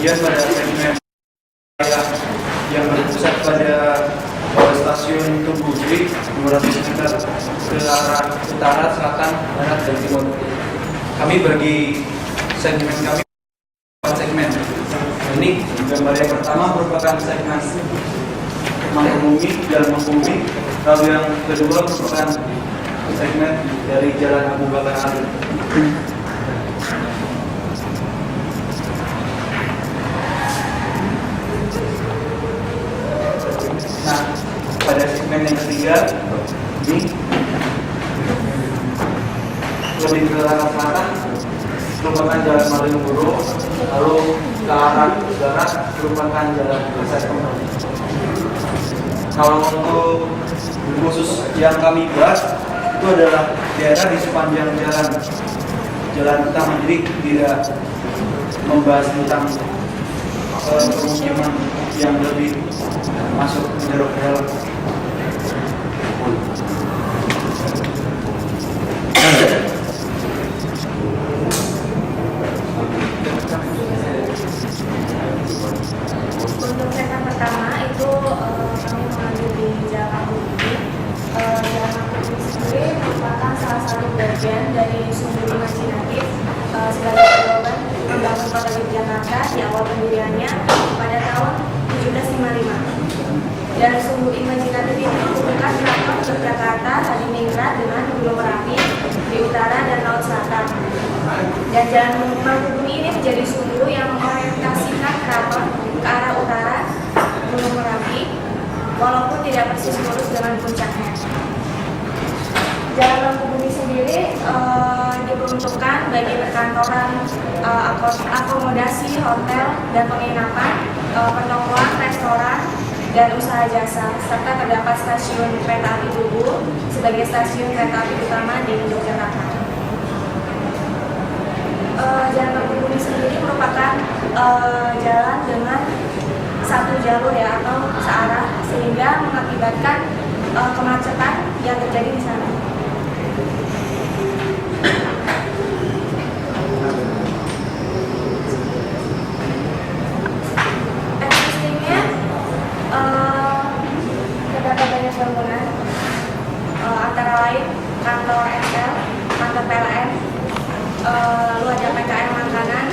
Kemudian pada segmen yang berpusat pada stasiun Tugu-Gri 200 meter ke arah utara, selatan, barat, dan timur. Kami bagi segmen kami segmen. Ini gambar yang pertama merupakan segmen Mangkubumi, Jalan Mangkubumi. Lalu yang kedua merupakan segmen dari Jalan Abu Bakar Ali. Nah, pada segmen yang ketiga ini lebih ke arah selatan merupakan Jalan Malioboro, lalu ke arah barat merupakan Jalan Pasar Kembang. Kalau untuk khusus yang kami bahas itu adalah daerah di sepanjang jalan utama, jadi tidak membahas tentang pemukiman yang lebih masuk ke dalam. Untuk segmen pertama itu kami mengambil di Jalan Mangkubumi. Jalan Mangkubumi sendiri merupakan salah satu bagian dari sumber imajinatif sebagai jawaban membangun kota Yogyakarta di awal pendiriannya pada tahun 1755. Dan sumber imajinatif ini menghubungkan keraton Yogyakarta Hadiningrat dengan Gunung Merapi di utara dan Laut Selatan. Dan Jalan Mangkubumi ini menjadi sumber yang mengorientasikan keraton ke arah utara Gunung Merapi, walaupun tidak persis lurus dengan puncaknya. Jalan Mangkubumi sendiri diperuntukkan bagi perkantoran, akomodasi, hotel, dan penginapan, pertokoan, restoran, dan usaha jasa, serta terdapat stasiun kereta api Tugu sebagai stasiun kereta api utama di Yogyakarta. Jalan Mangkubumi sendiri merupakan jalan dengan satu jalur ya, atau searah, sehingga mengakibatkan kemacetan yang terjadi di sana. Existingnya terdapat banyak bangunan, antara lain kantor SL, kantor PLN, lalu ada PKN makanan,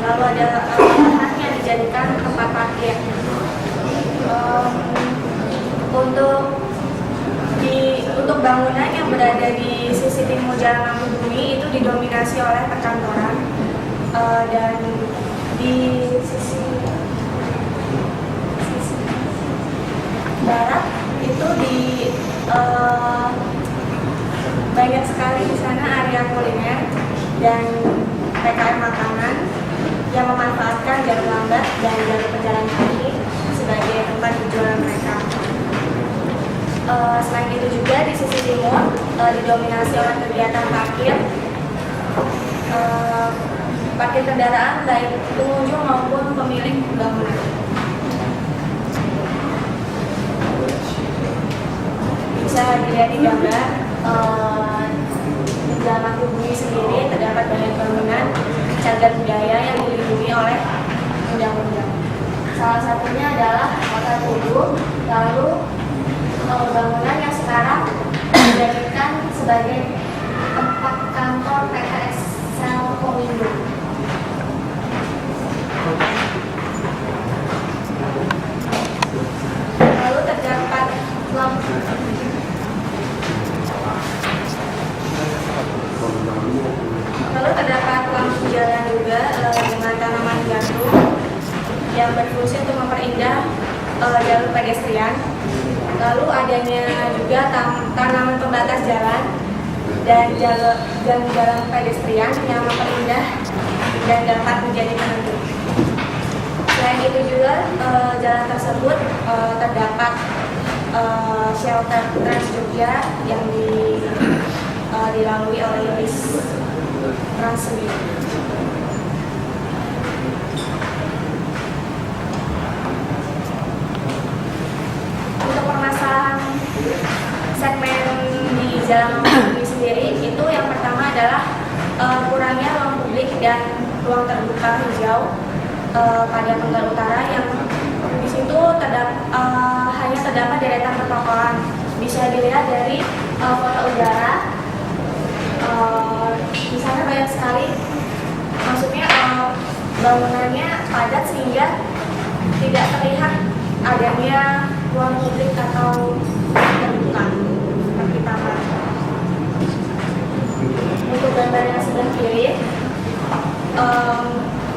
lalu ada lahan yang dijadikan tempat parkir. Untuk bangunan yang berada di sisi timur Jalan Mangkubumi itu didominasi oleh perkantoran, dan di sisi barat itu banyak sekali di sana area kuliner dan PKN makanan yang memanfaatkan jalur lambat dan jalur pejalan kaki sebagai tempat berjualan mereka. Selain itu juga di sisi timur didominasi oleh kegiatan parkir kendaraan baik pengunjung maupun pemilik bangunan. Bisa dilihat di gambar, di Jalan Mangkubumi sendiri terdapat banyak bangunan cagar budaya yang dilindungi oleh undang-undang. Salah satunya adalah Hotel Tugu, lalu bangunan yang sekarang dijadikan sebagai tempat kantor PT Selkomindo. Lalu terdapat lampu jalan juga dengan tanaman gantung yang berfungsi untuk memperindah jalur pedestrian. Lalu adanya juga tanaman pembatas jalan dan jalan pedestrian yang memperindah dan dapat menjadi penentu. Selain itu juga jalan tersebut terdapat shelter Trans Jogja yang dilalui oleh bis Trans sendiri. Untuk permasalahan segmen di Jalan Mangkubumi sendiri, itu yang pertama adalah kurangnya ruang publik dan ruang terbuka hijau. pada Penggal Utara yang di situ hanya terdapat deretan pertokoan. Bisa dilihat dari foto udara. Di sana banyak sekali, maksudnya bangunannya padat sehingga tidak terlihat adanya ruang publik atau terbuka seperti taman. Untuk gambar yang sebelah kiri,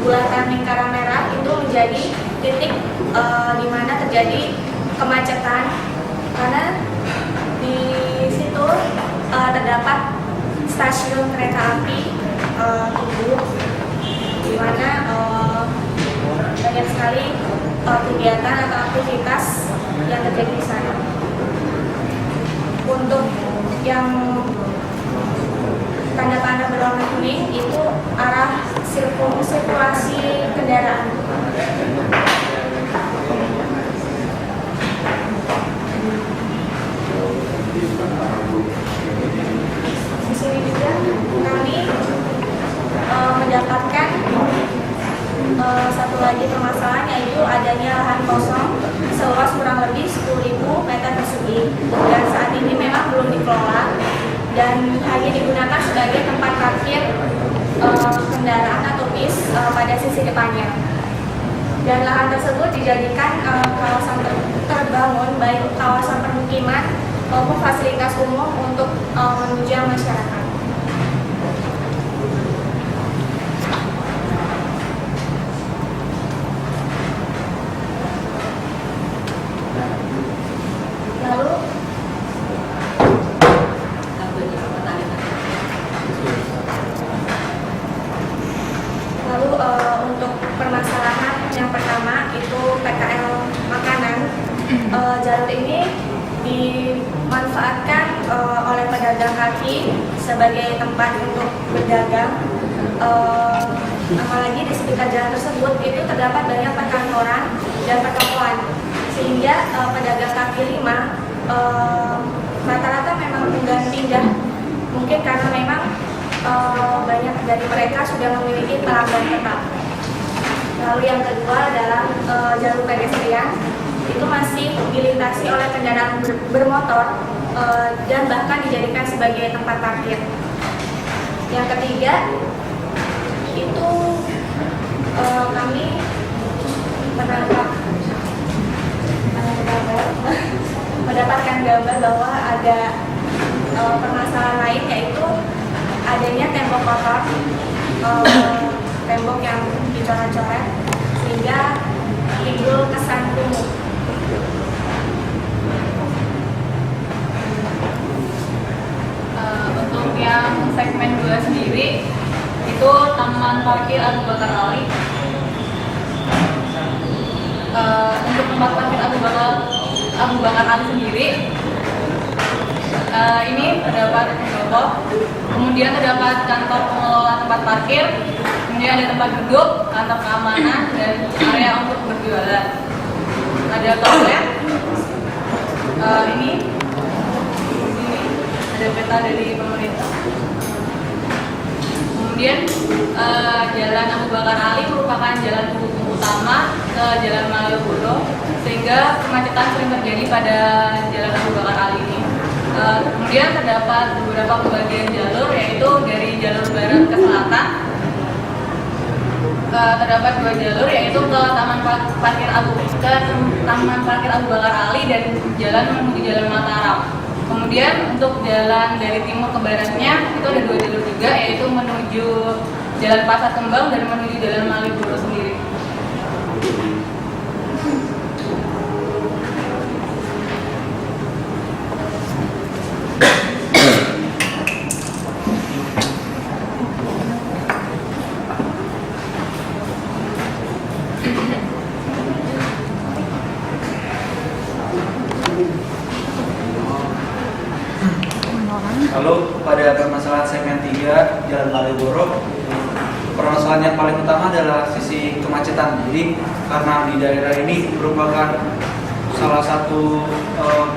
bulatan lingkaran merah itu menjadi titik di mana terjadi kemacetan karena di situ terdapat stasiun kereta api Tugu, di mana banyak sekali kegiatan atau aktivitas yang terjadi di sana. Untuk yang tanda-tanda berwarna kuning itu arah sirkulasi kendaraan. Di sini juga kami mendapatkan satu lagi permasalahan, yaitu adanya lahan kosong seluas kurang lebih 10.000 meter persegi dan saat ini memang belum dikelola dan hanya digunakan sebagai tempat parkir kendaraan atau bis pada sisi depannya. Dan lahan tersebut dijadikan kawasan terbangun baik kawasan permukiman maupun fasilitas umum untuk menunjang masyarakat. Lalu untuk permasalahan yang pertama itu PKL makanan. Jalur ini dimanfaatkan oleh pedagang kaki sebagai tempat untuk berdagang. Apalagi di sekitar jalan tersebut itu terdapat banyak perkantoran dan pertokoan, sehingga pedagang kaki lima rata-rata memang enggan pindah, mungkin karena memang banyak dari mereka sudah memiliki pelanggan tetap. Lalu yang kedua adalah jalur pedestrian itu masih dilintasi oleh kendaraan bermotor dan bahkan dijadikan sebagai tempat parkir. Yang ketiga itu kami mendapatkan gambar bahwa ada permasalahan lain, yaitu adanya tembok kotor, tembok yang dicoret-coret sehingga timbul kesan kumuh. Untuk yang segmen 2 sendiri itu Taman Parkir Abu Bakar Ali. Untuk tempat parkir Abu Bakar Ali sendiri ini terdapat pendopo, kemudian terdapat kantor pengelola tempat parkir, kemudian ada tempat duduk, kantor keamanan, dan area untuk berjualan. Ada toilet, ini ada peta dari pemerintah. Kemudian Jalan Abu Bakar Ali merupakan jalan penghubung utama ke Jalan Malioboro, sehingga kemacetan sering terjadi pada Jalan Abu Bakar Ali ini. Kemudian terdapat beberapa pembagian jalur, yaitu dari jalur barat ke selatan. Terdapat 2 jalur, yaitu ke Taman Parkir Abu Bakar Ali dan jalan menuju Jalan Mataram. Kemudian untuk jalan dari timur ke baratnya itu ada 2 jalur juga, yaitu menuju Jalan Pasar Kembang dan menuju Jalan Malioboro sendiri. Lalu pada permasalahan segmen 3 Jalan Malioboro, permasalahan yang paling utama adalah sisi kemacetan. Jadi karena di daerah ini merupakan salah satu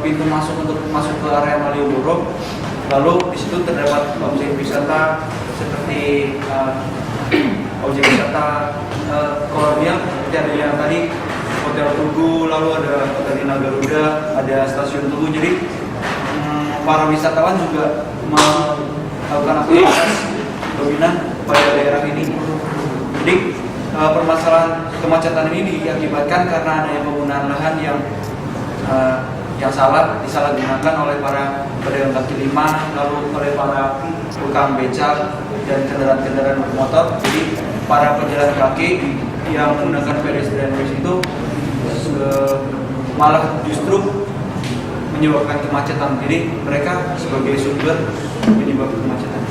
pintu masuk untuk masuk ke area Malioboro, lalu di situ terdapat objek wisata seperti objek wisata kolonial seperti ada yang tadi Hotel Tugu, lalu ada Hotel Inal Garuda, ada Stasiun Tugu. Jadi para wisatawan juga melakukan aktivitas dominan pada daerah ini. Jadi permasalahan kemacetan ini diakibatkan karena adanya penggunaan lahan yang disalahgunakan oleh para pedagang kaki lima, lalu oleh para tukang becak dan kendaraan-kendaraan bermotor. Jadi para pejalan kaki yang menggunakan pedestrian bridge itu malah justru menyebabkan kemacetan. Jadi mereka sebagai sumber penyebab kemacetan.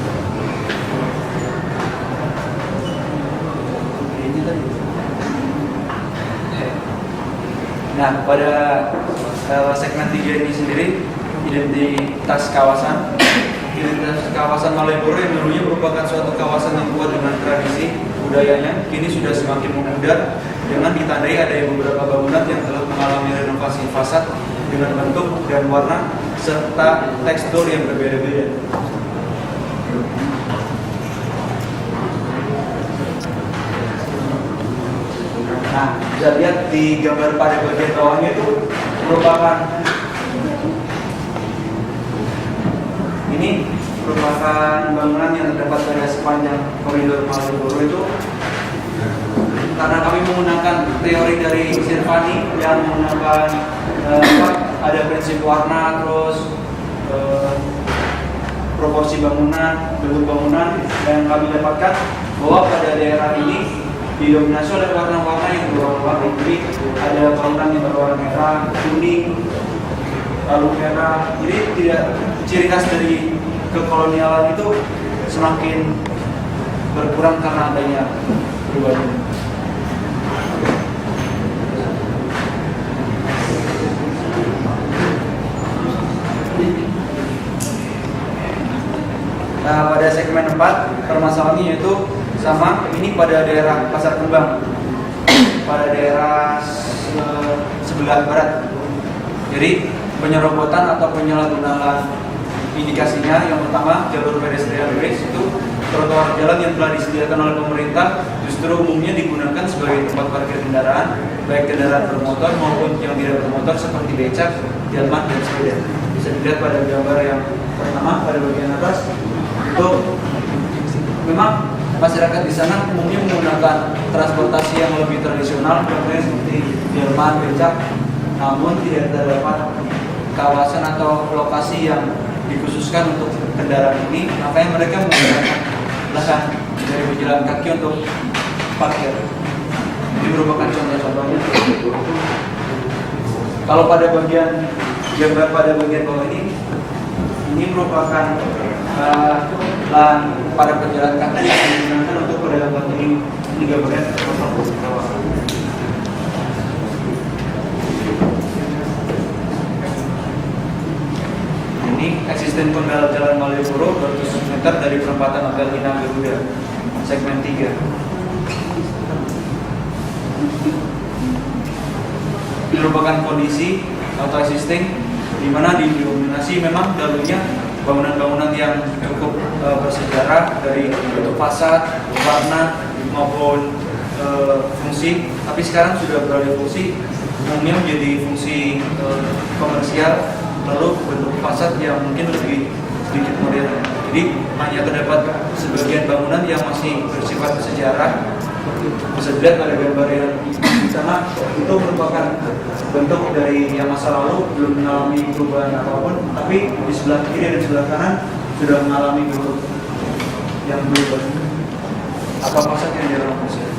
Nah, pada segmen 3 ini sendiri, identitas kawasan Malioboro yang dulunya merupakan suatu kawasan yang kuat dengan tradisi budayanya, kini sudah semakin memudar dengan ditandai adanya beberapa bangunan yang telah mengalami renovasi fasad dengan bentuk dan warna serta tekstur yang berbeda-beda. Nah, bisa lihat di gambar pada bagian bawahnya itu merupakan bangunan yang terdapat pada sepanjang koridor Malioboro itu. Karena kami menggunakan teori dari Sirvani yang menggunakan ada prinsip warna, terus proporsi bangunan, bentuk bangunan, dan kami dapatkan bahwa pada daerah ini didominasi oleh warna-warna yang berwarna-warni. Jadi ada bangunan yang berwarna merah, kuning, lalu merah. Jadi tidak ciri khas dari kekolonialan itu semakin berkurang karena adanya perubahan. Nah, pada segmen 4 permasalahannya yaitu sama ini pada daerah Pasar Kembang, pada daerah sebelah barat. Jadi penyerobotan atau penyalahgunaan indikasinya yang pertama jalur pedestrian bridge itu trotoar jalan yang telah disediakan oleh pemerintah justru umumnya digunakan sebagai tempat parkir kendaraan, baik kendaraan bermotor maupun yang tidak bermotor seperti becak, delman, dan sepeda. Bisa dilihat pada gambar yang pertama pada bagian atas. Itu memang masyarakat di sana umumnya menggunakan transportasi yang lebih tradisional, contohnya seperti delman, becak, namun tidak terdapat kawasan atau lokasi yang dikhususkan untuk kendaraan ini, makanya mereka menggunakan lahan dari pejalan kaki untuk parkir. Ini merupakan contoh-contohnya. Kalau pada bagian gambar pada bagian bawah ini merupakan lahan para pejalan kaki yang digunakan untuk pedagang kaki. Ini gambarnya ini eksisten penggal jalan Malioboro 200 meter dari perempatan Hotel Inal Garuda, segmen 3. Ini merupakan kondisi atau existing di mana didominasi memang dahulunya bangunan-bangunan yang cukup bersejarah dari bentuk fasad, warna maupun fungsi, tapi sekarang sudah beralih fungsi umumnya menjadi fungsi komersial, lalu bentuk fasad yang mungkin lebih sedikit modern. Jadi hanya terdapat sebagian bangunan yang masih bersifat sejarah. Bisa dilihat pada gambar yang di sana itu merupakan bentuk dari yang masa lalu, belum mengalami perubahan apapun, tapi di sebelah kiri dan sebelah kanan sudah mengalami bentuk yang berubah. Apa fasad yang direnovasi?